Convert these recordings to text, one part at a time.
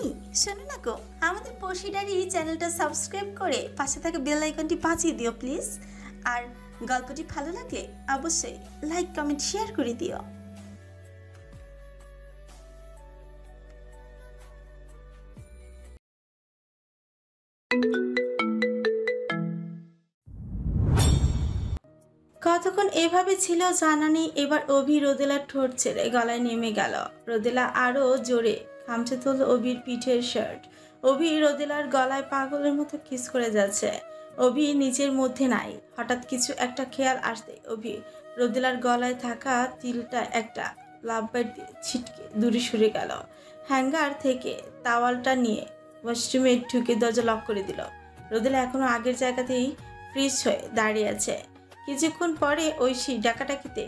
এই শোনো না গো, আমাদের পশিডারি চ্যানেলটা সাবস্ক্রাইব করে পাশে থাকা বেল আইকনটি বাজিয়ে দিও প্লিজ। আর গল্পটি ভালো লাগলে অবশ্যই লাইক কমেন্ট শেয়ার করে দিও। কতক্ষণ এভাবে ছিল জানা নেই। এবার অভি রোদেলার ঠোঁট ছেড়ে গলায় নেমে গেল। রোদেলা আরো জোরে খামচে তুলল অভির পিঠের শার্ট। অভি রোদেলার গলায় পাগলের মতো কিস করে যাচ্ছে। অভি নিজের মধ্যে নাই। হঠাৎ কিছু একটা খেয়াল আসতে অভি রোদেলার গলায় থাকা তিলটা একটা লাভ বাইট দিয়ে ছিটকে দূরে সরে গেল। হ্যাঙ্গার থেকে তাওয়ালটা নিয়ে ওয়াশরুমে ঢুকে দরজা লক করে দিল। রোদেলা এখনো আগের জায়গাতেই ফ্রিজ হয়ে দাঁড়িয়ে আছে। কিছুক্ষণ পরে ঐশী ডাকাডাকিতে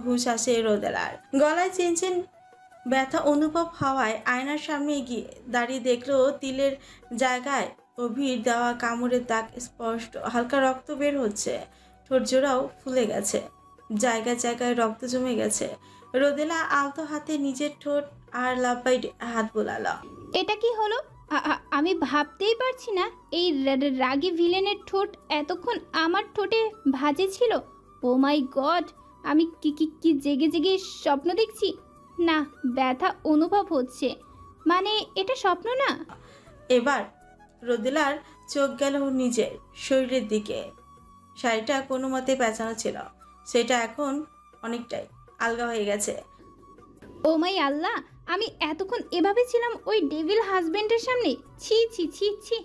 হুশ আসে রোদেলার। গলায় চিনচিন ব্যথা অনুভব হওয়ায় আয়নার সামনে গিয়ে দাঁড়িয়ে দেখলো তিলের জায়গায় অভির দেওয়া কামড়ের দাগ স্পষ্ট। হালকা রক্ত বের হচ্ছে, ঠোঁট জোড়াও ফুলে গেছে, জায়গায় জায়গায় রক্ত জমে গেছে। রোদেলা আলতো হাতে নিজের ঠোঁট আর লাভবাইট হাত বোলালো। এটা কি হলো? আমি ভাবতেই পারছি না এই রাগী ভিলেনের ঠোঁট এতক্ষণ আমার ঠোঁটে ভাজে ছিল। ও মাই গড, আমি কি কি কি জেগে জেগে স্বপ্ন দেখছি? না, ব্যথা অনুভব হচ্ছে, মানে এটা স্বপ্ন না। এবার রোদেলার চোখ গেল নিজের শরীরের দিকে। শাড়িটা কোনো মতে পেঁচানো ছিল, সেটা এখন অনেকটাই আলগা হয়ে গেছে। ও মাই আল্লাহ, আমি এতক্ষণ এভাবে ছিলাম ওই ডেভিল হাজবেন্ডের সামনে। ছি ছি ছি ছি।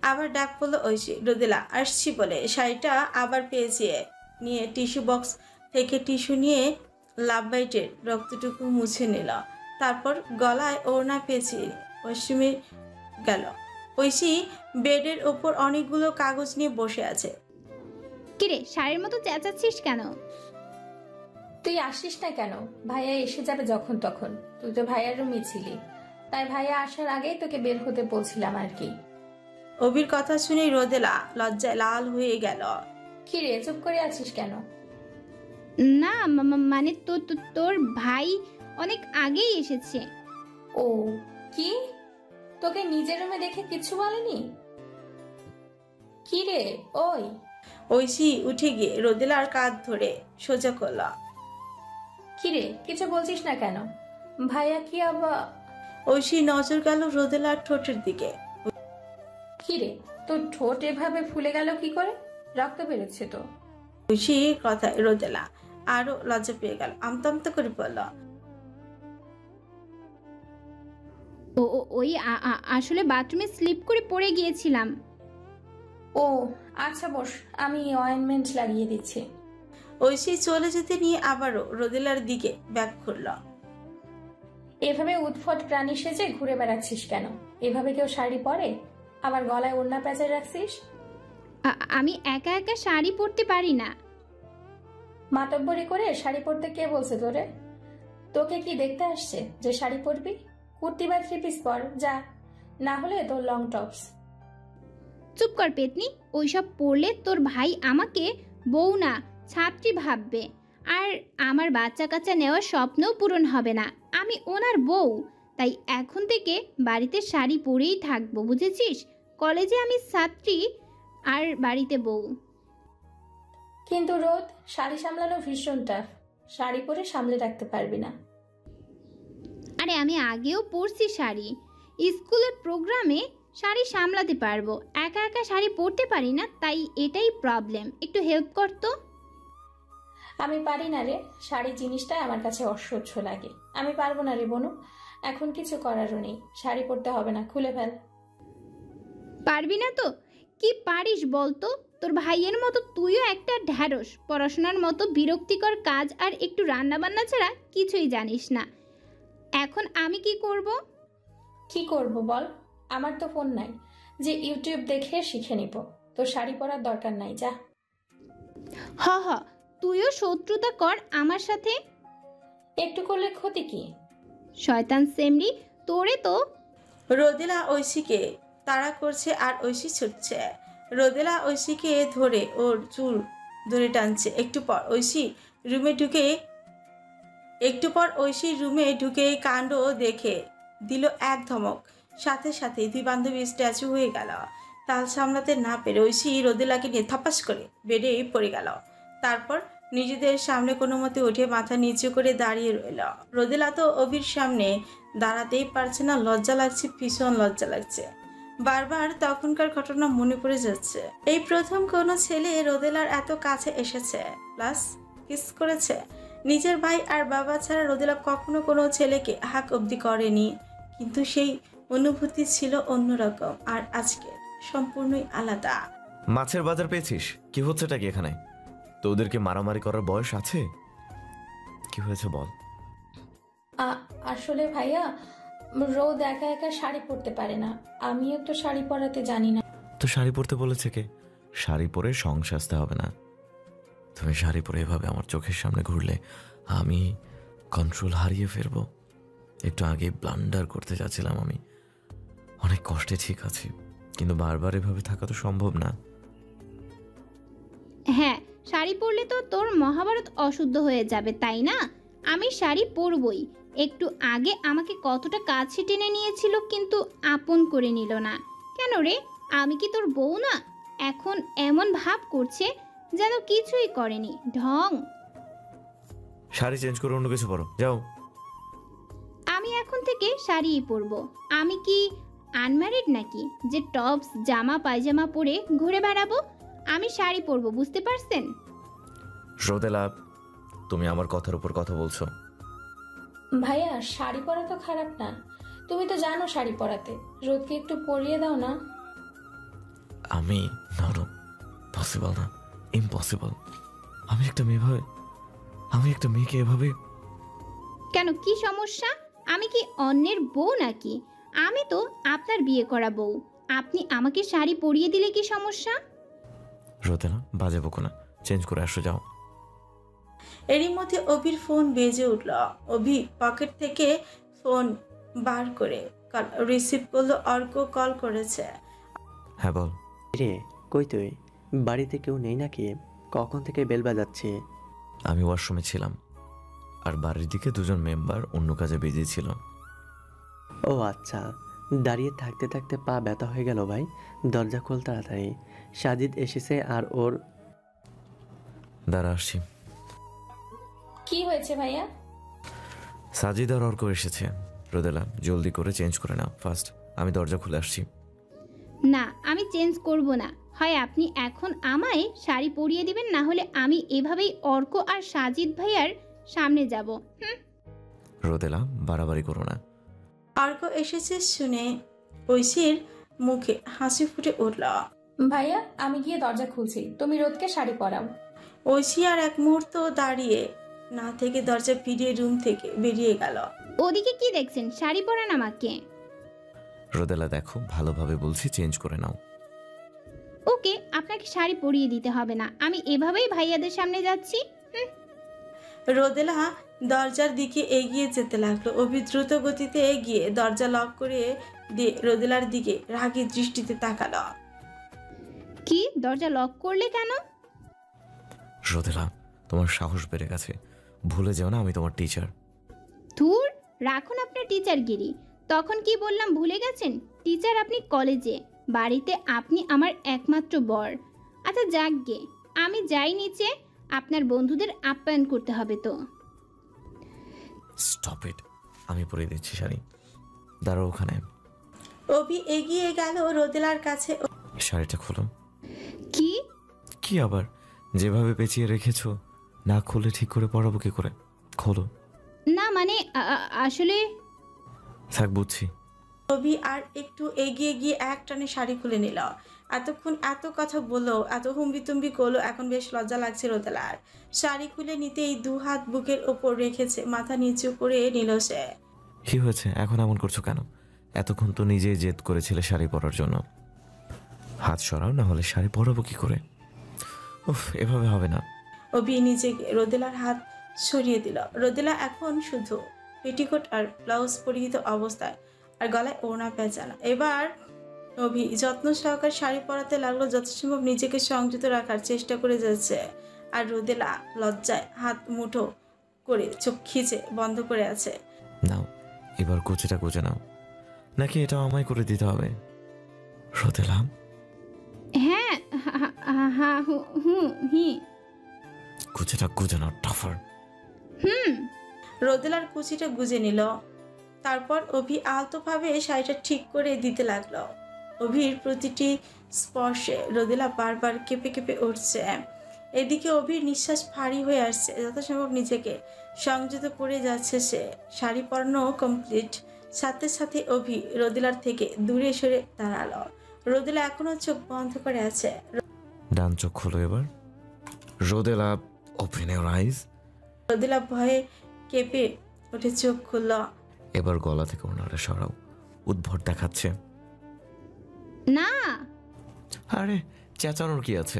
আবার ডাক পড়লো ঐশী। রোদেলা আসছি বলে শাড়িটা আবার পেঁচিয়ে নিয়ে টিস্যু বক্স থেকে টিস্যু নিয়ে লাভবাইটের রক্তটুকু মুছে নিল। তারপর গলায় ওড়না পেঁচিয়ে ওয়াশরুমে গেল। ঐশী বেডের ওপর অনেকগুলো কাগজ নিয়ে বসে আছে। কিরে, শাড়ির মতো চেঁচাচ্ছিস কেন? তুই আসিস না কেন? ভাইয়া এসে যাবে যখন তখন। তুই তো ভাইয়ার রুমে ছিলি, তাই ভাইয়া আসার আগেই তোকে বের হতে বলছিলাম আর কি। অভির কথা শুনে রোদেলা লজ্জায় লাল হয়ে গেল। কি রে, চুপ করে আছিস কেন? না মানে তোর ভাই অনেক আগেই এসেছে। ও, কি? তোকে নিজের রুমে দেখে কিছু বলেনি? কি রে ওই? ঐশী উঠে গিয়ে রোদেলার কাঁধ ধরে সোজা করল। কি রে, কিছু বলছিস না কেন? ভাইয়া কি আবার? ঐশী নজর গেল রোদেলার ঠোঁটের দিকে। কি রে, তোর ঠোঁট এভাবে ফুলে গেল কি করে? রক্ত বেরোচ্ছে তো। ঐশীর কথায় রোদেলা আরো লজ্জা পেয়ে গেল, আমতা করে বলল, ওই আসলে বাথরুমে স্লিপ করে পড়ে গিয়েছিলাম। ও আচ্ছা, বস, আমি অয়েনমেন্ট লাগিয়ে দিচ্ছি। ঐশী চলে যেতে নিয়ে আবারও রোদেলার দিকে ব্যাক করল। এভাবে উদ্ভট প্রাণী সেজে ঘুরে বেড়াচ্ছিস কেন? এভাবে কেউ শাড়ি পরে? আবার গলায় ওড়না পেঁচায় রাখছিস? আমি একা একা শাড়ি পরতে পারি না। মাতব্বরি করে শাড়ি পরতে কে বলছে তোরে? তোকে কি দেখতে আসছে যে শাড়ি পরবি? কুর্তি বা থ্রি পিস পর যা, না হলে তোর লং টপস। চুপ কর পেতনি, ওইসব পরলে তোর ভাই আমাকে বউ না ছাত্রী ভাববে, আর আমার বাচ্চা কাচ্চা নেওয়ার স্বপ্নও পূরণ হবে না। আমি ওনার বউ, তাই এখন থেকে বাড়িতে শাড়ি পরেই থাকবো, বুঝেছিস? কলেজে আমি ছাত্রী আর বাড়িতে বউ। কিন্তু রোদ, শাড়ি সামলানো ভীষণ টাফ। শাড়ি পরে সামলে রাখতে পারবি না। আরে আমি আগেও পরছি শাড়ি, স্কুলের প্রোগ্রামে শাড়ি সামলাতে পারবো, একা একা শাড়ি পরতে পারি না, তাই এটাই প্রবলেম। একটু হেল্প কর তো। আমি পারি না রে, শাড়ি জিনিসটা আমার কাছে অসহ্য লাগে। আমি পারবো না রে বনু, এখন কিছু করারও নেই। শাড়ি পরতে হবে না, খুলে ফেল। পারবি না তো কি পারিস বলতো? তোর ভাইয়ের মতো তুইও একটা ঢ্যাঁড়স, পড়াশোনার মতো বিরক্তিকর কাজ আর একটু রান্না বান্না ছাড়া কিছুই জানিস না। এখন আমি কি করব? কি করব বল? আমার তো ফোন নাই যে ইউটিউব দেখে শিখে নিব। তোর শাড়ি পরার দরকার নাই, যা। হ তুইও শত্রুতা কর আমার সাথে। একটু করলে ক্ষতি কি? শয়তান সেমরি, তোরে তো। রোদেলা ঐশীকে তাড়া করছে আর ঐশী ছুটছে। রোদেলা ঐশীকে ধরে ওর চুল ধরে টানছে। একটু পর ঐশীর রুমে ঢুকে কাণ্ড দেখে দিল এক ধমক। সাথে সাথে দুই বান্ধবী স্ট্যাচু হয়ে গেল। তাল সামলাতে না পেরে ঐশী রোদেলাকে নিয়ে থাপাস করে বেডে পড়ে গেল। তারপর নিজেদের সামনে কোনো মতে উঠে মাথা নিচু করে দাঁড়িয়ে রইল। রোদেলা তো অভির সামনে দাঁড়াতেই পারছে না, লজ্জা লাগছে, ভীষণ লজ্জা লাগছে। বারবার তখনকার ঘটনা মনে পড়ে যাচ্ছে। এই প্রথম কোনো ছেলে রোদেলার এত কাছে এসেছে, প্লাস কিস করেছে। নিজের ভাই আর বাবা ছাড়া রোদেলা কখনো কোনো ছেলেকে হাক অবধি করেনি, কিন্তু সেই অনুভূতি ছিল অন্যরকম, আর আজকে সম্পূর্ণই আলাদা। মাছের বাজার পেয়েছিস? কি হচ্ছেটা কি এখানে? তো ওদেরকে মারামারি করার বয়স আছে? কি হয়েছে বল। আসলে ভাইয়া, রোদ একা একা শাড়ি পরতে পারে না, আমিও তো শাড়ি পরাতে জানি না। তো শাড়ি পরতে বলেছে কে? শাড়ি পরে সং সাজতে হবে না। তুমি শাড়ি পরে এভাবে আমার চোখের সামনে ঘুরলে আমি কন্ট্রোল হারিয়ে ফেলবো। একটু আগে ব্লান্ডার করতে যাচ্ছিলাম আমি, অনেক কষ্টে ঠিক আছি, কিন্তু বারবার এভাবে থাকা তো সম্ভব না। হ্যাঁ, শাড়ি পরলে তো তোর মহাভারত অশুদ্ধ হয়ে যাবে, তাই না? আমি শাড়ি পরবই। একটু আগে আমাকে কতটা কাছে টেনে নিয়েছিল, কিন্তু আপন করে নিল না কেন রে? আমি কি তোর বউ না? এখন এমন ভাব করছে যেন কিছুই করেনি। ঢং। শাড়ি চেঞ্জ করে অন্য কিছু পরো, যাও। আমি এখন থেকে শাড়িই পরবো। আমি কি আনম্যারিড নাকি যে টপস জামা পায়জামা পরে ঘুরে বেড়াবো? আমি শাড়ি পরবো, বুঝতে পারছেন? রোদেলা, তুমি আমার কথার উপর কথা বলছো। ভাইয়া, শাড়ি পরা তো খারাপ না, তুমি তো জানো শাড়ি পরাতে। রোদকে একটু পরিয়ে দাও না। আমি নো, পসিবল না, ইম্পসিবল। আমি একটা মেয়েকে এভাবে। কেন, কি সমস্যা? আমি কি অন্যের বউ নাকি? আমি তো আপনার বিয়ে করা বউ। আপনি আমাকে শাড়ি পরিয়ে দিলে কি সমস্যা? রোদেলা, বাজে বকো না, চেঞ্জ করে আসো, যাও। এরই মধ্যে অভির ফোন বেজে উঠল। অভি পকেট থেকে ফোন বার করে রিসিভ করলো। অর্ক কল করেছে। হ্যাঁ বল। রে, কই তুই? বাড়িতে কেউ নেই নাকি? কখন থেকে বেল বাজাচ্ছে? আমি ওয়াশরুমে ছিলাম, আর বাড়ির দিকে দুজন মেম্বার অন্য কাজে বিজি ছিল। ও আচ্ছা, দাঁড়িয়ে থাকতে থাকতে পা ব্যথা হয়ে গেল ভাই। দরজা খোল তাড়াতাড়ি, সাজিদ এসেছে আর ওর। দাঁড়া, আসছি। কি হয়েছে ভাইয়া? সাজিদ আর অর্ক এসেছে। রোদেলা, জলদি করে চেঞ্জ করে নাও ফার্স্ট, আমি দরজা খুলে আসছি। না, আমি চেঞ্জ করব না। হয় আপনি এখন আমায় শাড়ি পরিয়ে দিবেন, না হলে আমি এভাবেই অর্ক আর সাজিদ ভাইয়ার সামনে যাব। রোদেলা, বাড়াবাড়ি করো না। অর্ক এসেছে শুনে ঐশীর মুখে হাসি ফুটে উঠল। ভাইয়া, আমি গিয়ে দরজা খুলছি, তুমি রোদকে শাড়ি পরাও। ঐশী আর এক মুহূর্ত দাঁড়িয়ে না থেকে দরজা ফিরিয়ে রুম থেকে বেরিয়ে গেল। ওদিকে কি দেখছেন? শাড়ি পরান আমাকে। রোদেলা দেখো, ভালোভাবে বলছি, চেঞ্জ করে নাও। ওকে, আপনাকে শাড়ি পরিয়ে দিতে হবে না, আমি এভাবেই ভাইয়াদের সামনে যাচ্ছি। রোদেলা দরজার দিকে এগিয়ে যেতে লাগলো। অভি দ্রুত গতিতে এগিয়ে দরজা লক করে দিয়ে রোদেলার দিকে রাগী দৃষ্টিতে তাকালো। কি, দরজা লক করলে কেন? রোদেলা, তোমার সাহস বেড়ে গেছে, ভুলে যাও না আমি তোমার টিচার। ধুর, রাখুন আপনার টিচারগিরি। তখন কি বললাম ভুলে গেছেন? টিচার আপনি কলেজে, বাড়িতে আপনি আমার একমাত্র বর। আচ্ছা যাক গে, আমি যাই নিচে, আপনার বন্ধুদের আপ্যায়ন করতে হবে তো। স্টপ ইট, আমি পরে দিচ্ছি শাড়ি, দাঁড়াও ওখানে। অভি এগিয়ে গেল রোদেলার কাছে। শাড়িটা খোলো। কি? কি আবার? যেভাবে পেঁচিয়ে রেখেছো, না খুলে ঠিক করে পরাবো কি করে? খোলো। না মানে আসলে। থাক, বুঝছি। অভি আর একটু এগিয়ে গিয়ে এক টানে শাড়ি খুলে নিল। এতক্ষণ এত কথা বললো, এত হুম্বিতুম্বি করলো, এখন বেশ লজ্জা লাগছে রোদেলার। শাড়ি খুলে নিতেই দু হাত বুকের ওপর রেখেছে, মাথা নিচু করে নিল সে। কি হয়েছে, এখন এমন করছো কেন? এতক্ষণ তো নিজেই জেদ করেছিলে শাড়ি পরার জন্য। হাত সরাও, না হলে শাড়ি পরাবো কি করে? উফ, এভাবে হবে না। অভি নিজেকে রোদেলার হাত সরিয়ে দিল। রোদেলা এখন শুধু পেটিকোট আর ব্লাউজ পরিহিত অবস্থায়, আর গলায় ওড়না পেঁচানো। এবার অভি যত্ন সহকারে শাড়ি পরাতে লাগলো, যথাসম্ভব নিজেকে সংযত রাখার চেষ্টা করে যাচ্ছে। আর রোদেলা লজ্জায় হাত মুঠো করে চোখ খিচে বন্ধ করে আছে। নাও, এবার কুচিটা কুচে নাও। নাকি এটাও আমায় করে দিতে হবে? রোদেলা, হ্যাঁ, হা হি। কুচিটা গুজে নাও টাফার। রোদেলার কুচিটা গুজে নিল। তারপর অভি আলতোভাবে শাড়িটা ঠিক করে দিতে লাগলো। অভির প্রতিটি স্পর্শে রোদেলা বারবার কেঁপে কেঁপে উঠছে। এদিকে অভির নিঃশ্বাস ভারী হয়ে আসছে। যথাসম্ভব নিজেকে সংযত করে যাচ্ছে সে। শাড়ি পরানো কমপ্লিট। সাথে সাথে অভি রোদেলার থেকে দূরে সরে দাঁড়ালো। রোদেলা এখনো চোখ বন্ধ করে আছে। ডান চোখ খোলো এবার। রোদেলা, ওপেন ইওর আইজ। রোদেলা ভয়ে কেঁপে উঠে চোখ খুলল। এবার গলা থেকে ওনারা সরাও, উদ্ভট দেখাচ্ছে। না আরে চেঁচানোর কি আছে?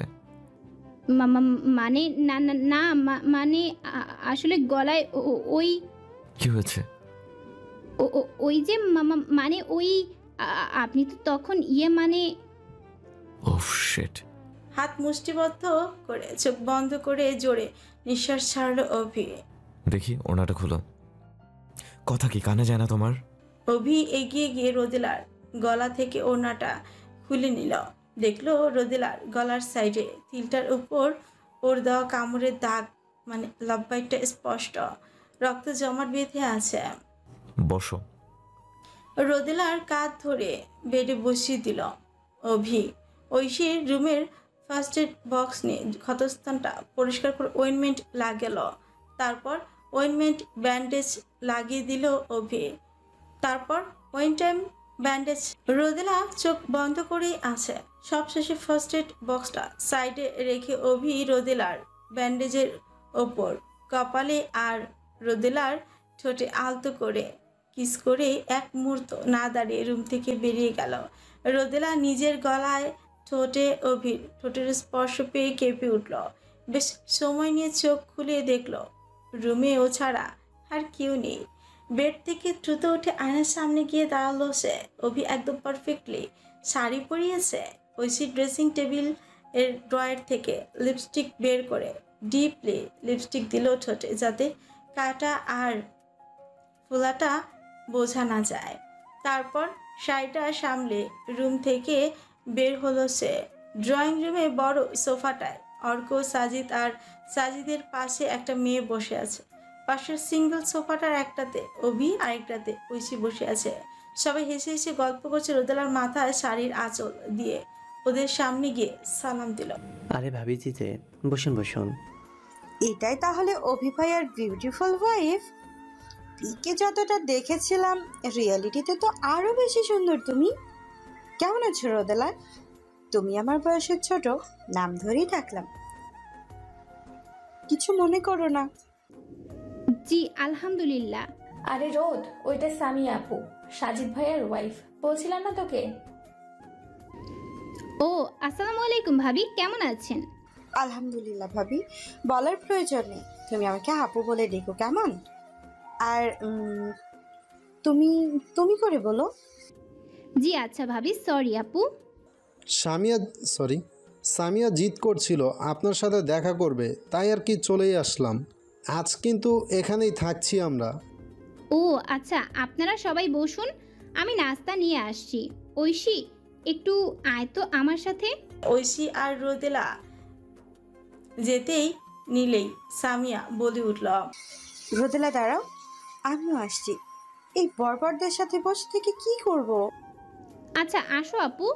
মানে না না না, মানে আসলে গলায় ওই কি হয়েছে? ওই যে মানে ওই আপনি তো তখন মানে ওহ শিট। হাত মুষ্টিবদ্ধ করে চোখ বন্ধ করে জোরে নিঃশ্বাস ছাড়লো অভি। দেখি ওনাটা খুলো। কথা কি কানে যায় না তোমার? অভি এগিয়ে গিয়ে রোদেলার গলা থেকে ওড়নাটা খুলে নিল। দেখলো রোদেলার গলার সাইডে তিলটার উপর ওর দেওয়া কামড়ের দাগ, মানে লাভবাইটটা স্পষ্ট। রক্ত জমাট বেঁধে আছে। বসো। রোদেলার কাঁধ ধরে বেডে বসিয়ে দিল অভি। ঐশীর রুমের ফার্স্ট এড বক্স নিয়ে ক্ষতস্থানটা পরিষ্কার করে ওয়েনমেন্ট লাগালো। তারপর ওয়েনমেন্ট ব্যান্ডেজ লাগিয়ে দিল অভি। তারপর ওয়েন টাইম ব্যান্ডেজ। রোদেলা চোখ বন্ধ করেই আছে। সবশেষে ফার্স্ট এড বক্সটা সাইডে রেখে অভি রোদেলার ব্যান্ডেজের ওপর কপালে আর রোদেলার ঠোঁটে আলতো করে কিস করে এক মুহূর্ত না দাঁড়িয়ে রুম থেকে বেরিয়ে গেল। রোদেলা নিজের গলায় ঠোঁটে অভির ঠোঁটের স্পর্শ পেয়ে কেঁপে উঠল। বেশ সময় নিয়ে চোখ খুলে দেখল রুমে ও ছাড়া আর কেউ নেই। বেড থেকে দ্রুত উঠে আয়নার সামনে গিয়ে দাঁড়ালো সে। অভি একদম পারফেক্টলি শাড়ি পরিয়েছে। ঐশী ড্রেসিং টেবিল এর ড্রয়ার থেকে লিপস্টিক বের করে ডিপলি লিপস্টিক দিল ঠোঁটে, যাতে কাটা আর ফোলাটা বোঝা না যায়। তারপর শাড়িটা সামলে রুম থেকে বের হলো সে। ড্রয়িং রুমে বড় সোফাটায় অর্ক, সাজিদ আর সাজিদের পাশে একটা মেয়ে বসে আছে। পাশের সিঙ্গেল সোফাটার একটাতে অভি, আরেকটাতে ঐশী বসে আছে। সবাই হেসে হেসে গল্প করছে। রোদেলার মাথায় শাড়ির আঁচল দিয়ে ওদের সামনে গিয়ে সালাম দিল। আরে ভাবিজি যে, বসুন বসুন। এটাই তাহলে অভি ভাইয়ার বিউটিফুল ওয়াইফ? পিকে যতটা দেখেছিলাম, রিয়েলিটিতে তো আরো বেশি সুন্দর তুমি। কেমন আছো রোদেলা? তুমি আমার বয়সের ছোট, নাম ধরেই ডাকলাম, কিছু মনে করো না। জি আলহামদুলিল্লাহ। আরে রোদ, ওইটা সামিয়া আপু, সাজিদ ভাইয়ার ওয়াইফ। বলছিলাম না তোকে? ও আসসালামু আলাইকুম ভাবি, কেমন আছেন? আলহামদুলিল্লাহ ভাবি, বলার প্রয়োজন নেই, তুমি আমাকে আপু বলে ডেকো কেমন। আর তুমি তুমি করে বলো। জি আচ্ছা ভাবি, সরি আপু। সামিয়া জিদ করছিল আপনার সাথে দেখা করবে, তাই আর কি চলেই আসলাম। আজ কিন্তু এখানেই থাকছি আমরা। ও আচ্ছা, আপনারা সবাই বসুন, আমি নাস্তা নিয়ে আসছি। ঐশী একটু আয় তো আমার সাথে। ঐশী আর রোদেলা যেতেই নিলেই সামিয়া বলে উঠল, রোদেলা দাঁড়াও, আমিও আসছি। এই বর্বরদের সাথে বসে থেকে কি করব? আচ্ছা আসো আপু।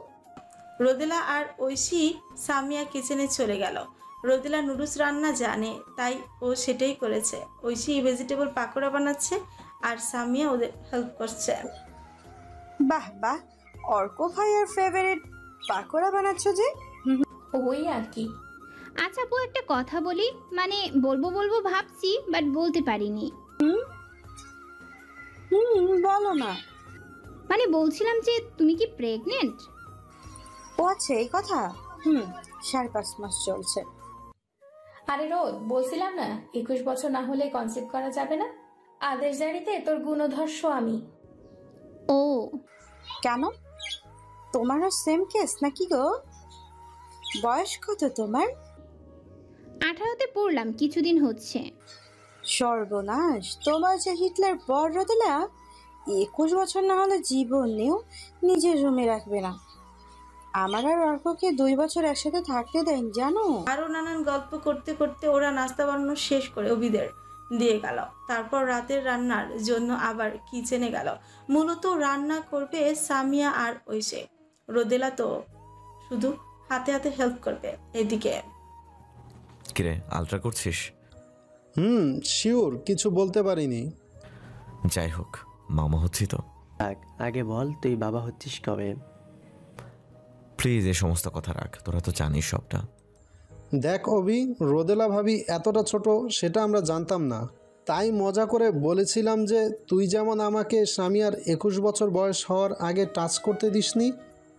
রোদেলা আর ঐশী সামিয়া কিচেনে চলে গেল। রোদেলা নুডলস রান্না জানে, তাই ও সেটাই করেছে। ঐশী ভেজিটেবল পাকোড়া বানাচ্ছে আর সামিয়া ওদের হেল্প করছে। বাহ বাহ, অর্ক ভাইয়ার ফেভারিট পাকোড়া বানাচ্ছ যে। ওই আর কি। আচ্ছা আপু, একটা কথা বলি, মানে বলবো ভাবছি, বাট বলতে পারিনি। বলো না। মানে বলছিলাম যে তুমি কি প্রেগনেন্ট? ও আচ্ছা, এই কথা। 5.5 মাস চলছে। আরে রোদ, বলছিলাম না 21 বছর না হলে কনসেপ্ট করা যাবে না। আদেশ জারিতে তোর গুণধর্ষ আমি। ও কেন, তোমারও সেম কেস নাকি গো? বয়স কত তোমার? 18তে পড়লাম, কিছুদিন হচ্ছে। সর্বনাশ, তোমার যে হিটলার বর রোদেলা, 21 বছর না হলে জীবনেও নিজের রুমে রাখবে না। আমার আর অর্ককে 2 বছর একসাথে থাকতে দেন জানো। আরও নানান গল্প করতে করতে ওরা নাস্তা বানানো শেষ করে অভিদের দিয়ে গেল। তারপর রাতের রান্নার জন্য আবার কিচেনে গেল। মূলত রান্না করবে সামিয়া আর ঐশে। রোদেলা তো শুধু হাতে হাতে হেল্প করবে। এদিকে কিরে, আলট্রা করছিস? শিওর, কিছু বলতে পারিনি। যাই হোক, মামা হচ্ছি তো। আগে বল তুই বাবা হচ্ছিস কবে? প্লিজ এই সমস্ত কথা রাখ, তোরা তো জানিস সবটা। দেখ অভি, রোদেলা ভাবি এতটা ছোট সেটা আমরা জানতাম না, তাই মজা করে বলেছিলাম যে তুই যেমন আমাকে সামিয়ার 21 বছর বয়স হওয়ার আগে টাচ করতে দিসনি,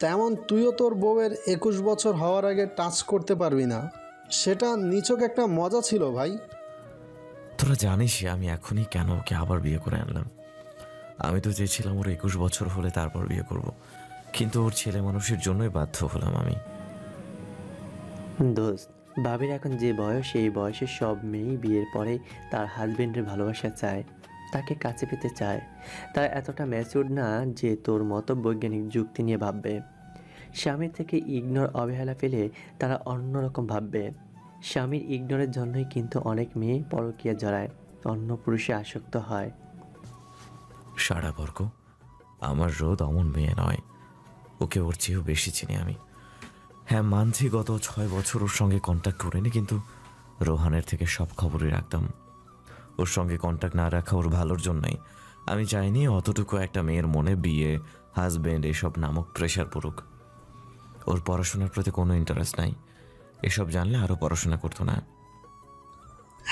তেমন তুইও তোর বউয়ের 21 বছর হওয়ার আগে টাচ করতে পারবি না। সেটা নিছক একটা মজা ছিল ভাই। তোরা জানিসই আমি এখনই কেন ওকে আবার বিয়ে করে আনলাম। আমি তো চেয়েছিলাম ওর 21 বছর হলে তারপর বিয়ে করব, কিন্তু ওর ছেলে মানুষের জন্যই বাধ্য হলাম আমি। দোস্ত, বাবির এখন যে বয়স, এই বয়সে সব মেয়েই বিয়ের পরে তার হাজবেন্ডের ভালোবাসা চায়, তাকে কাছে পেতে চায়। তারা এতটা ম্যাচিউর না যে তোর মতো বৈজ্ঞানিক যুক্তি নিয়ে ভাববে। স্বামীর থেকে ইগনোর অবহেলা পেলে তারা অন্যরকম ভাববে। স্বামীর ইগনোরের জন্যই কিন্তু অনেক মেয়ে পরকীয়া জড়ায়, অন্য পুরুষে আসক্ত হয়। সারা বর্গ, আমার রোদ অমন মেয়ে নয়, ওকে ওর চেয়েও বেশি চিনি আমি। হ্যাঁ মানছি গত 6 বছর ওর সঙ্গে কন্ট্যাক্ট করিনি, কিন্তু রোহানের থেকে সব খবরই রাখতাম। ওর সঙ্গে কন্ট্যাক্ট না রাখা ওর ভালোর জন্যই। আমি চাইনি অতটুকু একটা মেয়ের মনে বিয়ে, হাজব্যান্ড এসব নামক প্রেশার পড়ুক। ওর পড়াশোনার প্রতি কোনো ইন্টারেস্ট নাই, এসব জানলে আরও পড়াশোনা করতো না।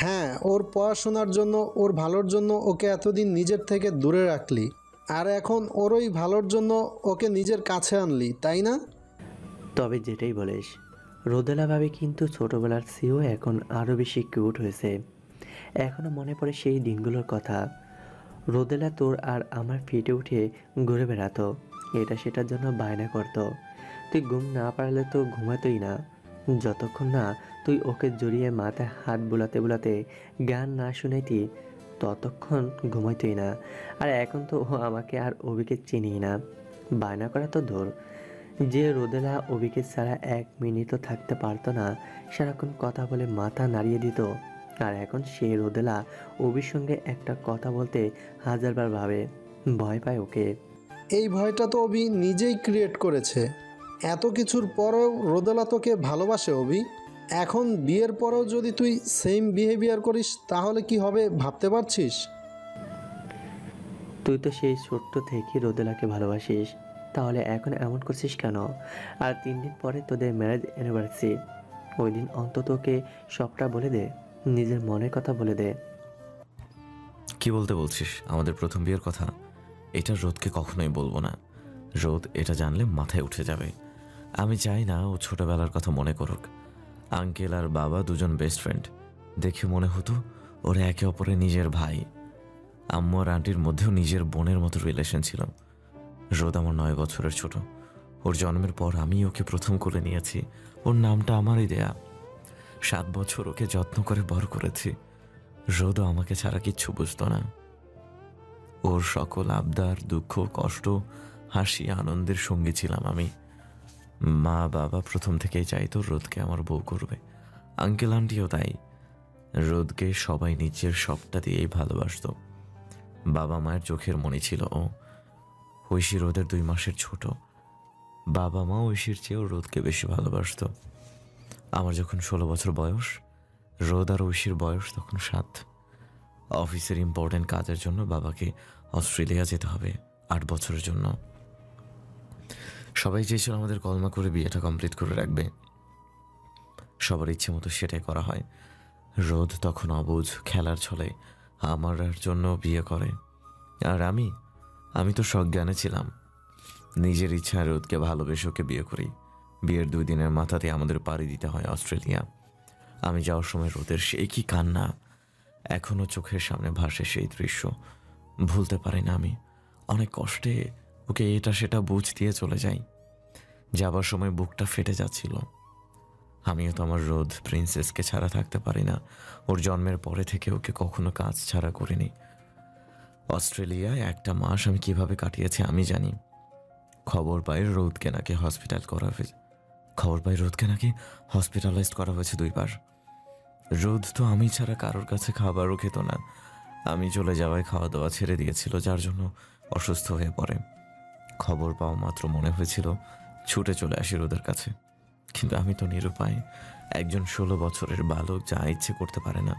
হ্যাঁ, ওর পড়াশোনার জন্য, ওর ভালোর জন্য ওকে এতদিন নিজের থেকে দূরে রাখলি, আর এখন ওরই ভালোর জন্য ওকে নিজের কাছে আনলি, তাই না? তবে যেটাই বলিস, রোদেলা ভাবি কিন্তু ছোটবেলার চেয়েও এখন আরও বেশি কিউট হয়েছে। এখনও মনে পড়ে সেই দিনগুলোর কথা। রোদেলা তোর আর আমার ফিটে উঠে ঘুরে বেড়াতো, এটা সেটার জন্য বায়না করতো। তুই ঘুম না পারলে তো ঘুমাতোই না, যতক্ষণ না তুই ওকে জড়িয়ে মাথায় হাত বুলাতে বুলাতে গান না শুনাইতি ততক্ষণ ঘুমাইতোই না। আর এখন তো ও আমাকে আর অভিকে চিনি না, বায়না করা তো দূর। যে রোদেলা অভিকে ছাড়া 1 মিনিটও থাকতে পারতো না, সারাক্ষণ কথা বলে মাথা নাড়িয়ে দিত, আর এখন সে রোদেলা অভির সঙ্গে একটা কথা বলতে 1000 বার ভাবে, ভয় পায় ওকে। এই ভয়টা তো অভি নিজেই ক্রিয়েট করেছে। এত কিছুর পরেও রোদেলা তোকে ভালোবাসে অভি। এখন বিয়ের পরেও যদি তুই সেম বিহেভিয়ার করিস তাহলে কি হবে ভাবতে পারছিস? তুই তো সেই ছোট্ট থেকে রোদেলাকে ভালোবাসিস, তাহলে এখন এমন করছিস কেন? আর 3 দিন পরে তোদের ম্যারেজ অ্যানিভার্সারি, ওই দিন অন্তত ওকে সবটা বলে দে, নিজের মনের কথা বলে দে। কি বলতে বলছিস? আমাদের প্রথম বিয়ের কথা? এটা রোদকে কখনোই বলবো না। রোদ এটা জানলে মাথায় উঠে যাবে। আমি চাই না ও ছোটবেলার কথা মনে করুক। আঙ্কেল আর বাবা দুজন বেস্ট ফ্রেন্ড, দেখে মনে হতো ওরা একে অপরের নিজের ভাই। আম্মু আর আন্টির মধ্যেও নিজের বোনের মতো রিলেশন ছিল। রোদ আমার 9 বছরের ছোট। ওর জন্মের পর আমি ওকে প্রথম করে নিয়েছি, ওর নামটা আমারই দেয়া। 7 বছর ওকে যত্ন করে বড় করেছি। রোদও আমাকে ছাড়া কিচ্ছু বুঝতো না। ওর সকল আবদার, দুঃখ, কষ্ট, হাসি, আনন্দের সঙ্গী ছিলাম আমি। মা বাবা প্রথম থেকেই চাইতো রোদকে আমার বউ করবে, আঙ্কেল আন্টিও তাই। রোদকে সবাই নিজের সবটা দিয়েই ভালোবাসত। বাবা মায়ের চোখের মণি ছিল ও। ঐশী রোদের 2 মাসের ছোট। বাবা মা ঐশীর চেয়েও রোদকে বেশি ভালোবাসত। আমার যখন 16 বছর বয়স, রোদ আর ঐশীর বয়স তখন 7। অফিসের ইম্পর্টেন্ট কাজের জন্য বাবাকে অস্ট্রেলিয়া যেতে হবে 8 বছরের জন্য। সবাই চেয়েছিল আমাদের কলমা করে বিয়েটা কমপ্লিট করে রাখবে। সবার ইচ্ছে মতো সেটাই করা হয়। রোদ তখন অবুঝ, খেলার ছলে আমার জন্য বিয়ে করে। আর আমি তো সজ্ঞানে ছিলাম। নিজের ইচ্ছায় রোদকে ভালোবেসে ওকে বিয়ে করি। বিয়ের 2 দিনের মাথাতে আমাদের পাড়ি দিতে হয় অস্ট্রেলিয়া। আমি যাওয়ার সময় রোদের সেই কি কান্না, এখনও চোখের সামনে ভাসে সেই দৃশ্য। ভুলতে পারি না আমি। অনেক কষ্টে ওকে এটা সেটা বুঝ দিয়ে চলে যাই। যাবার সময় বুকটা ফেটে যাচ্ছিল। আমিও তো আমার রোদ প্রিন্সেসকে ছাড়া থাকতে পারি না। ওর জন্মের পরে থেকে ওকে কখনো কাজ ছাড়া করিনি। অস্ট্রেলিয়ায় একটা মাস আমি কিভাবে কাটিয়েছি আমি জানি। খবর পাই রোদকে নাকি হসপিটালাইজড করা হয়েছে 2 বার। রোদ তো আমি ছাড়া কারোর কাছে খাবারও খেত না। আমি চলে যাওয়ায় খাওয়া দাওয়া ছেড়ে দিয়েছিল, যার জন্য অসুস্থ হয়ে পড়ে। খবর পাওয়া মাত্র মনে হয়েছিল ছুটে চলে আসি রোদের কাছে, কিন্তু আমি তো নিরুপায়। একজন 16 বছরের বালক যা ইচ্ছে করতে পারে না।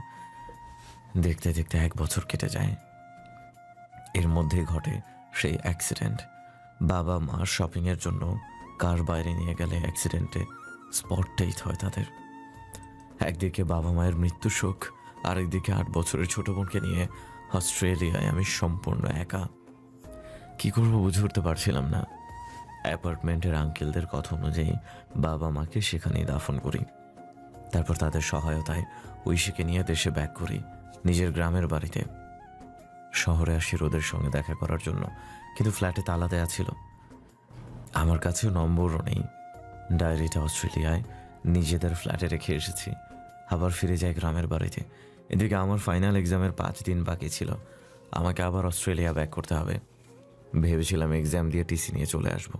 দেখতে দেখতে 1 বছর কেটে যায়। এর মধ্যেই ঘটে সেই অ্যাক্সিডেন্ট। বাবা মা শপিংয়ের জন্য কার বাইরে নিয়ে গেলে অ্যাক্সিডেন্টে স্পট ডেথ হয় তাদের। একদিকে বাবা মায়ের মৃত্যু শোক, আরেকদিকে 8 বছরের ছোট বোনকে নিয়ে অস্ট্রেলিয়ায় আমি সম্পূর্ণ একা। কি করবো বুঝে উঠতে পারছিলাম না। অ্যাপার্টমেন্টের আঙ্কেলদের কথা অনুযায়ী বাবা মাকে সেখানেই দাফন করি। তারপর তাদের সহায়তায় ঐশীকে নিয়ে দেশে ব্যাক করি, নিজের গ্রামের বাড়িতে। শহরে আসি রোদের সঙ্গে দেখা করার জন্য, কিন্তু ফ্ল্যাটে তালা দেয়া ছিল। আমার কাছেও নম্বরও নেই। ডায়েরিটা অস্ট্রেলিয়ায় নিজেদের ফ্ল্যাটে রেখে এসেছি। আবার ফিরে যাই গ্রামের বাড়িতে। এদিকে আমার ফাইনাল এক্সামের 5 দিন বাকি ছিল। আমাকে আবার অস্ট্রেলিয়া ব্যাক করতে হবে। ভেবেছিলাম এক্সাম দিয়ে টিসি নিয়ে চলে আসব।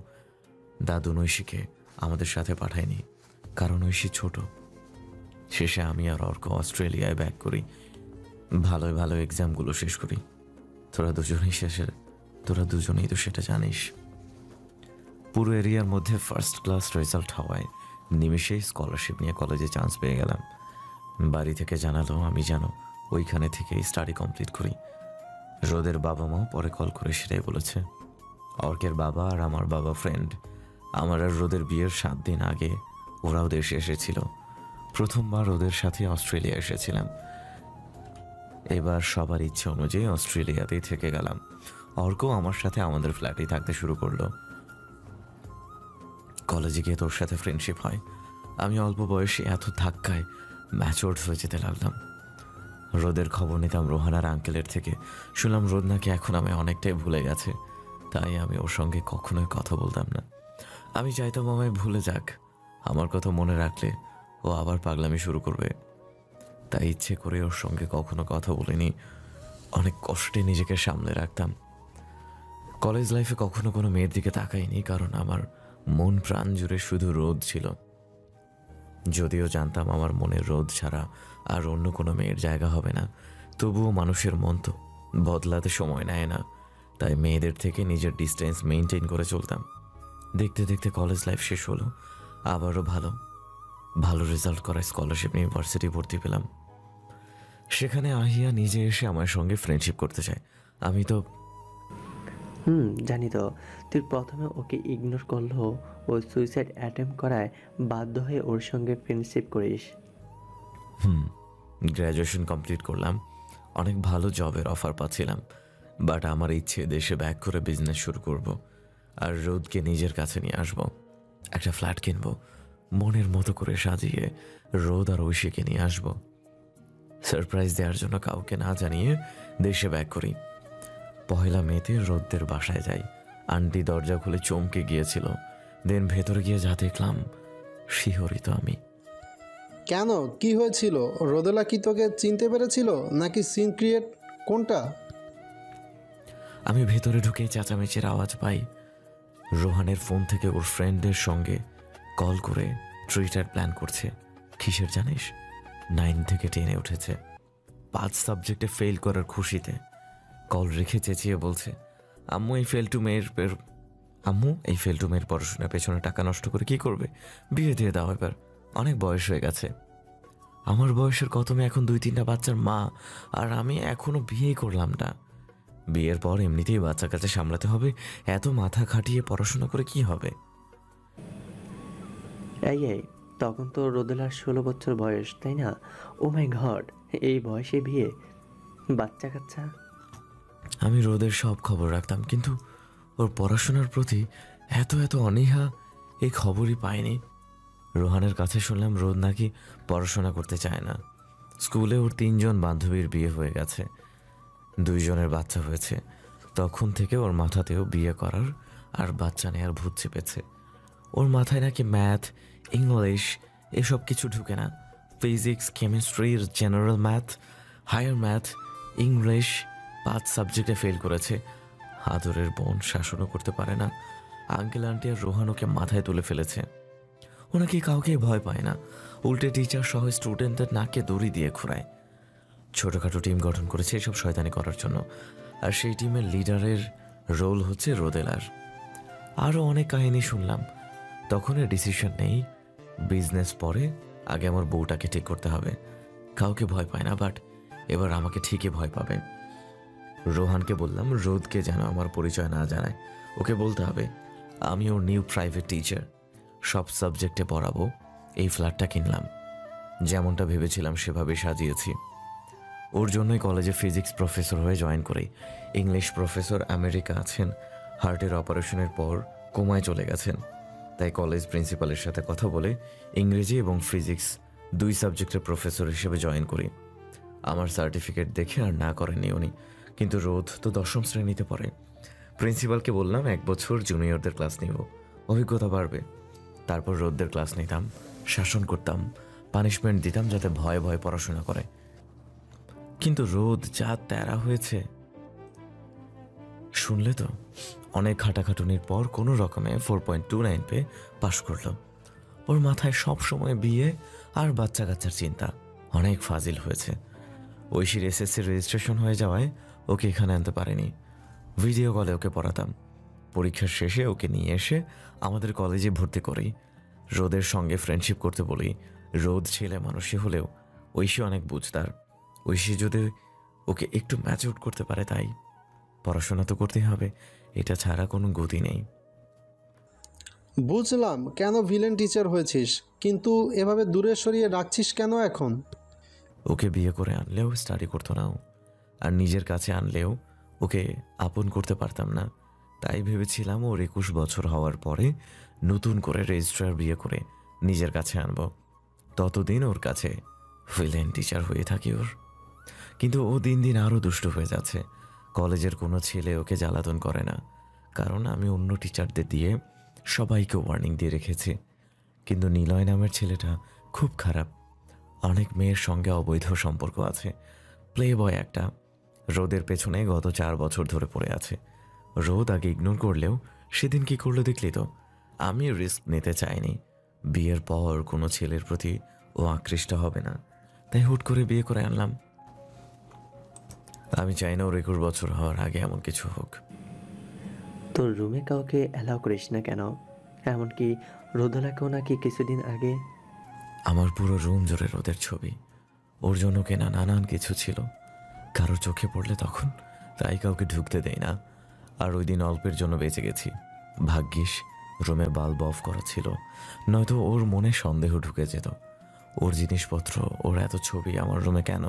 দাদু ঐশীকে আমাদের সাথে পাঠায়নি, কারণ ঐশী ছোট। শেষে আমি আর অর্ক অস্ট্রেলিয়ায় ব্যাক করি। ভালো এক্সামগুলো শেষ করি। তোরা দুজনেই তো সেটা জানিস। পুরো এরিয়ার মধ্যে ফার্স্ট ক্লাস রেজাল্ট হওয়ায় নিমেষেই স্কলারশিপ নিয়ে কলেজে চান্স পেয়ে গেলাম। বাড়ি থেকে জানালো আমি যেন ওইখানে থেকেই স্টাডি কমপ্লিট করি। রোদের বাবা মাও পরে কল করে সেটাই বলেছে। অর্কের বাবা আর আমার বাবা ফ্রেন্ড। আমার আর রোদের বিয়ের 7 দিন আগে ওরাও দেশে এসেছিল। প্রথমবার ওদের সাথে অস্ট্রেলিয়া এসেছিলাম। এবার সবার ইচ্ছে অনুযায়ী অস্ট্রেলিয়াতেই থেকে গেলাম। অর্কও আমার সাথে আমাদের ফ্ল্যাটেই থাকতে শুরু করলো। কলেজে গিয়ে তোর সাথে ফ্রেন্ডশিপ হয়। আমি অল্প বয়সে এত ধাক্কায় ম্যাচিওরড হয়ে যেতে লাগলাম। রোদের খবর নিতাম রোহানার আঙ্কেলের থেকে। শুনলাম রোদ নাকি এখন আমি অনেকটাই ভুলে গেছে, তাই আমি ওর সঙ্গে কখনোই কথা বলতাম না। আমি চাইতাম আমায় ভুলে যাক। আমার কথা মনে রাখলে ও আবার পাগলামি শুরু করবে, তাই ইচ্ছে করে ওর সঙ্গে কখনো কথা বলিনি। অনেক কষ্টে নিজেকে সামলে রাখতাম। কলেজ লাইফে কখনো কোনো মেয়ের দিকে তাকাইনি, কারণ আমার মন প্রাণ জুড়ে শুধু রোদ ছিল। যদিও জানতাম আমার মনের রোদ ছাড়া আর অন্য কোনো মেয়ের জায়গা হবে না, তবুও মানুষের মন তো বদলাতে সময় নেয় না। তাই মেয়েদের থেকে নিজের ডিস্টেন্স মেনটেন করে চলতাম। দেখতে দেখতে কলেজ লাইফ শেষ হলো। আবারও ভালো রেজাল্ট করায় স্কলারশিপ নিয়ে ইউনিভার্সিটি ভর্তি পেলাম। সেখানে আহিয়া নিজে এসে আমার সঙ্গে ফ্রেন্ডশিপ করতে চায়। আমি তো জানি তো। তুই প্রথমে ওকে ইগনোর করলেও ও সুইসাইড অ্যাটেম্প করায় বাধ্য হয়ে ওর সঙ্গে ফ্রেন্ডশিপ করিস। গ্র্যাজুয়েশন কমপ্লিট করলাম। অনেক ভালো জবের অফার পাচ্ছিলাম, বাট আমার ইচ্ছে দেশে ব্যাক করে বিজনেস শুরু করব, আর রোদকে নিজের কাছে নিয়ে আসব। একটা ফ্ল্যাট কিনবো, মনের মতো করে সাজিয়ে রোদ আর ঐশীকে নিয়ে আসব। সারপ্রাইজ দেওয়ার জন্য কাউকে না জানিয়ে দেশে ব্যাক করি। 1 মেতে রোদদের বাসায় যাই। আন্টি দরজা খুলে চমকে গিয়েছিল। দেন ভেতরে গিয়ে যা দেখলাম, শিহরিত আমি। কেন, কি হয়েছিল? রোদেলা কি তোকে চিনতে পেরেছিল নাকি সিন ক্রিয়েট, কোনটা? আমি ভেতরে ঢুকে চেঁচামেচির আওয়াজ পাই। রোহানের ফোন থেকে ওর ফ্রেন্ডদের সঙ্গে কল করে ট্রিটার প্ল্যান করছে। কিসের জানিস? 9 থেকে 10-এ উঠেছে। 5 সাবজেক্টে ফেল করার খুশিতে কল রেখে চেঁচিয়ে বলছে, আম্মু এই ফেল টু মেয়ের পড়াশোনার পেছনে টাকা নষ্ট করে কি করবে? বিয়ে দিয়ে দাও এবার, অনেক বয়স হয়ে গেছে। আমার বয়সের কত মেয়ে এখন 2-3টা বাচ্চার মা, আর আমি এখনো বিয়ে করলাম না। বিয়ের পর এমনিতেই বাচ্চা কাচ্চা সামলাতে হবে, এত মাথা খাটিয়ে পড়াশোনা করে কি হবে? এই তখন তো রোদেলার 16 বছর বয়স, তাই না? ও মাই গড, এই বয়সে বিয়ে, বাচ্চা কাচ্চা। আমি রোদের সব খবর রাখতাম, কিন্তু ওর পড়াশোনার প্রতি এত অনীহা এই খবরই পাইনি। রোহানের কাছে শুনলাম রোদ নাকি পড়াশোনা করতে চায় না। স্কুলে ওর 3 জন বান্ধবীর বিয়ে হয়ে গেছে, 2 জনের বাচ্চা হয়েছে। তখন থেকে ওর মাথাতেও বিয়ে করার আর বাচ্চা নেওয়ার ভূত চেপেছে। ওর মাথায় নাকি ম্যাথ, ইংলিশ এসব কিছু ঢুকে না। Physics, chemistry, general math, higher math, English 5 সাবজেক্টে ফেল করেছে। আদরের বোন শাসনও করতে পারে না। আঙ্কেল আন্টি আর রোহান ওকে মাথায় তুলে ফেলেছে। ওনাকে কাউকে ভয় পায় না, উল্টে টিচার সহ স্টুডেন্টদের নাকে দড়ি দিয়ে ঘুরায়। ছোটোখাটো টিম গঠন করেছে এসব শয়তানি করার জন্য, আর সেই টিমের লিডারের রোল হচ্ছে রোদেলার। আরও অনেক কাহিনী শুনলাম। তখন ডিসিশন নেই, বিজনেস পরে, আগে আমার বউটাকে ঠিক করতে হবে। কাউকে ভয় পায় না, বাট এবার আমাকে ঠিকই ভয় পাবে। রোহানকে বললাম রোদকে যেন আমার পরিচয় না জানায়। ওকে বলতে হবে আমি ওর নিউ প্রাইভেট টিচার, সব সাবজেক্টে পড়াবো। এই ফ্ল্যাটটা কিনলাম, যেমনটা ভেবেছিলাম সেভাবে সাজিয়েছি। ওর জন্যই কলেজে ফিজিক্স প্রফেসর হয়ে জয়েন করি। ইংলিশ প্রফেসর আমেরিকা আছেন, হার্টের অপারেশনের পর কোমায় চলে গেছেন। তাই কলেজ প্রিন্সিপালের সাথে কথা বলে ইংরেজি এবং ফিজিক্স 2 সাবজেক্টের প্রফেসর হিসেবে জয়েন করি। আমার সার্টিফিকেট দেখে আর না করেনি উনি, কিন্তু রোদ তো 10ম শ্রেণীতে পড়ে। প্রিন্সিপালকে বললাম 1 বছর জুনিয়রদের ক্লাস নিব, অভিজ্ঞতা বাড়বে। তারপর রোদদের ক্লাস নিতাম, শাসন করতাম, পানিশমেন্ট দিতাম যাতে ভয়ে ভয়ে পড়াশোনা করে। কিন্তু রোদ যা তেরা হয়েছে শুনলে তো। অনেক খাটাখাটুনির পর কোনো রকমে 4.29 পেয়ে পাশ করলো। ওর মাথায় সব সময় বিয়ে আর বাচ্চা কাচ্চার চিন্তা। অনেক ফাজিল হয়েছে। ঐশীর এসএসসি রেজিস্ট্রেশন হয়ে যাওয়ায় ওকে এখানে আনতে পারেনি। ভিডিও কলে ওকে পড়াতাম। পরীক্ষার শেষে ওকে নিয়ে এসে আমাদের কলেজে ভর্তি করি। রোদের সঙ্গে ফ্রেন্ডশিপ করতে বলি। রোদ ছেলে মানুষই হলেও ঐশী অনেক বুঝদার। ঐশী যদি ওকে একটু ম্যাচিউর করতে পারে, তাই পড়াশোনা তো করতেই হবে, এটা ছাড়া কোনো গতি নেই। বুঝলাম কেন ভিলেন টিচার হয়েছিস, কিন্তু এভাবে দূরে সরিয়ে রাখছিস কেন এখন? ওকে বিয়ে করে আনলেও স্টাডি করতো না ও, আর নিজের কাছে আনলেও ওকে আপন করতে পারতাম না। তাই ভেবেছিলাম ওর 21 বছর হওয়ার পরে নতুন করে রেজিস্ট্রার বিয়ে করে নিজের কাছে আনব। ততদিন ওর কাছে ভিলেন টিচার হয়ে থাকি ওর। কিন্তু ও দিন দিন আরও দুষ্ট হয়ে যাচ্ছে। কলেজের কোনো ছেলে ওকে জ্বালাতন করে না, কারণ আমি অন্য টিচারদের দিয়ে সবাইকে ওয়ার্নিং দিয়ে রেখেছি। কিন্তু নিলয় নামের ছেলেটা খুব খারাপ। অনেক মেয়ের সঙ্গে অবৈধ সম্পর্ক আছে। প্লে বয় একটা। রোদের পেছনে গত 4 বছর ধরে পড়ে আছে। রোদ আগে ইগনোর করলেও সেদিন কি করলো দেখলি তো। আমি রিস্ক নিতে চাইনি। বিয়ের পর কোনো ছেলের প্রতি ও আকৃষ্ট হবে না, তাই হুট করে বিয়ে করে আনলাম। আমি চাই না ওর 21 বছর হওয়ার আগে এমন কিছু হোক। তোর রুমে কাউকে অ্যালাউ করিস না কেন? এমনকি রোদেলাকেও নাকি কিছুদিন আগে। আমার পুরো রুম জুড়ে রোদের ছবি। ওর জন্য কেনা নানান কিছু ছিল। কারো চোখে পড়লে তখন, তাই কাউকে ঢুকতে দেয় না। আর ওই দিন অল্পের জন্য বেঁচে গেছি। ভাগ্যিস রুমে বাল্ব অফ করা ছিল, নয়তো ওর মনে সন্দেহ ঢুকে যেত। ওর জিনিসপত্র, ওর এত ছবি আমার রুমে কেন?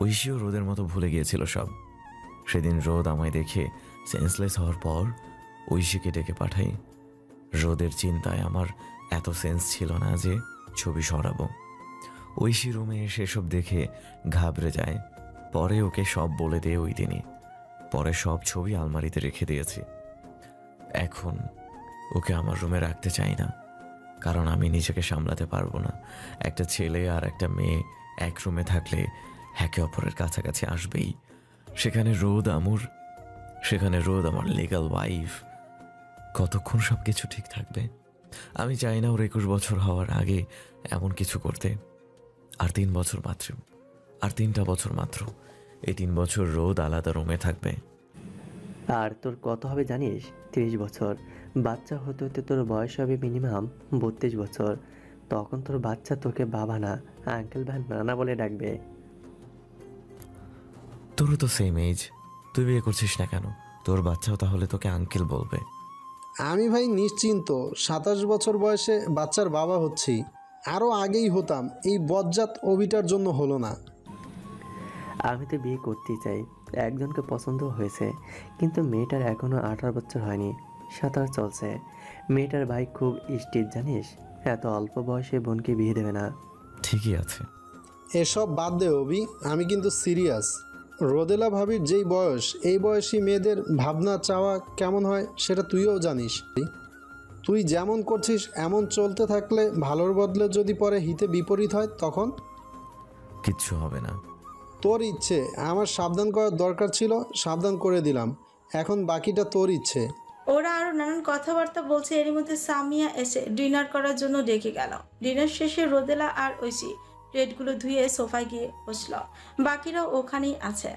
ঐশীও রোদের মতো ভুলে গিয়েছিল সব। সেদিন রোদ আমায় দেখে সেন্সলেস হওয়ার পর ঐশীকে ডেকে পাঠাই। রোদের চিন্তায় আমার এত সেন্স ছিল না যে ছবি সরাবো। ঐশী রুমে এসে সব দেখে ঘাবড়ে যায়। পরে ওকে সব বলে দিয়ে ওই দিনই। পরে সব ছবি আলমারিতে রেখে দিয়েছি। এখন ওকে আমার রুমে রাখতে চাই না, কারণ আমি নিজেকে সামলাতে পারবো না। একটা ছেলে আর একটা মেয়ে এক রুমে থাকলে একে অপরের কাছাকাছি আসবেই। সেখানে রোদ আমার লিগ্যাল ওয়াইফ। কতক্ষণ সব কিছু ঠিক থাকবে? আমি চাই না ওর 21 বছর হওয়ার আগে এমন কিছু করতে। আর 3 বছর মাত্র, আর 3টা বছর মাত্র। এই 3 বছর রোদ আলাদা রুমে থাকবে। আর তোর কত হবে জানিস? 30 বছর। বাচ্চা হতে হতে তোর বয়স হবে মিনিমাম 32 বছর। তখন তোর বাচ্চা তোকে বাবা না, আঙ্কেল বা নানা বলে ডাকবে। তোরও তো সেম এজ, তুই বিয়ে করছিস না কেন? তোর বাচ্চাও তাহলে তোকে আঙ্কেল বলবে। আমি ভাই নিশ্চিন্ত 27 বছর বয়সে বাচ্চার বাবা হচ্ছি। আরও আগেই হতাম, এই বজ্জাত অভিটার জন্য হলো না। আমি তো বিয়ে করতেই চাই, একজনকে পছন্দ হয়েছে, কিন্তু মেয়েটার এখনও 18 বছর হয়নি, 17 চলছে। মেয়েটার ভাই খুব স্ট্রিক্ট জানিস, এত অল্প বয়সে বোনকে বিয়ে দেবে না। ঠিকই আছে। এসব বাদ দে অভি, আমি কিন্তু সিরিয়াস। রোদেলা ভাবির যেই বয়স, এই বয়সী মেয়েদের ভাবনা চাওয়া কেমন হয় সেটা তুইও জানিস। তুই যেমন করছিস এমন চলতে থাকলে ভালোর বদলে যদি পরে হিতে বিপরীত হয় তখন? কিচ্ছু হবে না। তোর ইচ্ছে, আমার সাবধান করার দরকার ছিল, সাবধান করে দিলাম, এখন বাকিটা তোর ইচ্ছে। ওরা আরও নানান কথাবার্তা বলছে। এরই মধ্যে সামিয়া এসে ডিনার করার জন্য ডেকে গেল। ডিনার শেষে রোদেলা আর ঐশী প্লেটগুলো ধুয়ে সোফায় গিয়ে বসল। বাকিরাও ওখানেই আছে।